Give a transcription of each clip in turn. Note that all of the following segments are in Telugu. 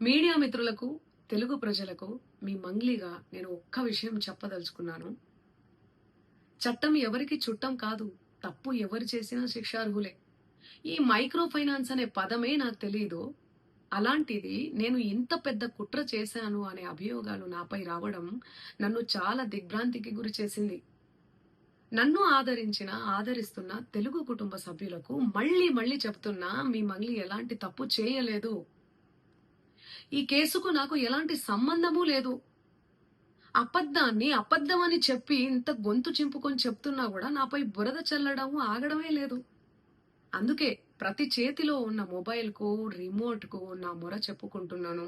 మీడియా మిత్రులకు, తెలుగు ప్రజలకు మీ మంగ్లీగా నేను ఒక్క విషయం చెప్పదలుచుకున్నాను. చట్టం ఎవరికి చుట్టం కాదు. తప్పు ఎవరు చేసినా శిక్షార్హులే. ఈ మైక్రో ఫైనాన్స్ అనే పదమే నాకు తెలీదు. అలాంటిది నేను ఇంత పెద్ద కుట్ర చేశాను అనే అభియోగాలు నాపై రావడం నన్ను చాలా దిగ్భ్రాంతికి గురి చేసింది. నన్ను ఆదరిస్తున్న తెలుగు కుటుంబ సభ్యులకు మళ్ళీ చెప్తున్నా మీ మంగ్లీ ఎలాంటి తప్పు చేయలేదు. ఈ కేసుకు నాకు ఎలాంటి సంబంధమూ లేదు. అబద్ధాన్ని అబద్ధమని చెప్పి ఇంత గొంతు చింపుకొని చెప్తున్నా కూడా నాపై బురద చల్లడము ఆగడమే లేదు. అందుకే ప్రతి చేతిలో ఉన్న మొబైల్‌కు, రిమోట్‌కు నా మొర చెప్పుకుంటున్నాను.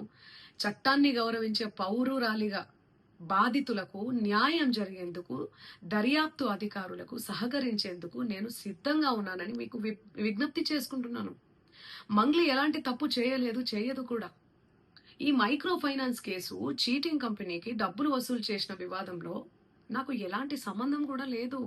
చట్టాన్ని గౌరవించే పౌరురాలిగా బాధితులకు న్యాయం జరిగేందుకు, దర్యాప్తు అధికారులకు సహకరించేందుకు నేను సిద్ధంగా ఉన్నానని మీకు విజ్ఞప్తి చేసుకుంటున్నాను. మంగ్లీ ఎలాంటి తప్పు చేయలేదు, చేయదు కూడా. ఈ మైక్రో ఫైనాన్స్ కేసు చీటింగ్ కంపెనీకి డబ్బులు వసూలు చేసిన వివాదంలో నాకు ఎలాంటి సంబంధం కూడా లేదు.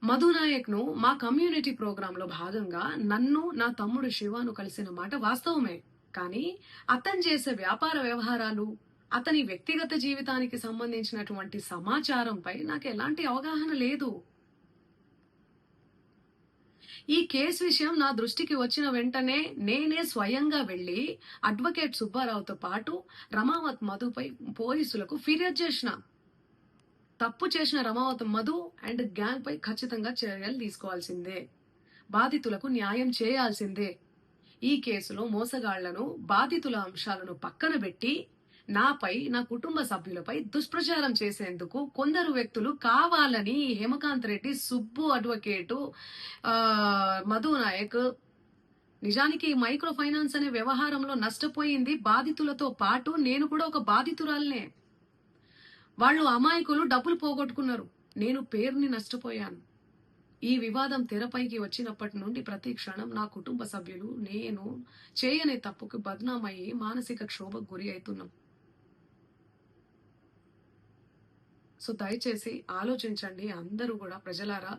మధు నాయక్‌ను మా కమ్యూనిటీ ప్రోగ్రాంలో భాగంగా నన్ను, నా తమ్ముడు శివను కలిసిన మాట వాస్తవమే. కానీ అతను చేసే వ్యాపార వ్యవహారాలు, అతని వ్యక్తిగత జీవితానికి సంబంధించినటువంటి సమాచారంపై నాకు ఎలాంటి అవగాహన లేదు. ఈ కేసు విషయం నా దృష్టికి వచ్చిన వెంటనే నేనే స్వయంగా వెళ్లి అడ్వకేట్ సుబ్బారావుతో పాటు రమావత్ మధుపై పోలీసులకు ఫిర్యాదు చేసిన. తప్పు చేసిన రమావత్ మధు అండ్ గ్యాంగ్ పై ఖచ్చితంగా చర్యలు తీసుకోవాల్సిందే. బాధితులకు న్యాయం చేయాల్సిందే. ఈ కేసులో మోసగాళ్లను, బాధితుల అంశాలను పక్కన పెట్టి నాపై, నా కుటుంబ సభ్యులపై దుష్ప్రచారం చేసేందుకు కొందరు వ్యక్తులు కావాలని హేమకాంత్ రెడ్డి, సుబ్బు అడ్వకేటు, మధు నాయక్, నిజానికి ఈ మైక్రో ఫైనాన్స్ అనే వ్యవహారంలో నష్టపోయింది బాధితులతో పాటు నేను కూడా ఒక బాధితురాలనే. వాళ్ళు అమాయకులు డబ్బులు పోగొట్టుకున్నారు. నేను పేరుని నష్టపోయాను. ఈ వివాదం తెరపైకి వచ్చినప్పటి నుండి ప్రతి క్షణం నా కుటుంబ సభ్యులు, నేను చేయని తప్పుకు బద్నామయ్యి మానసిక క్షోభకు గురి అవుతున్నాం. సో దయచేసి ఆలోచించండి అందరూ కూడా ప్రజలారా.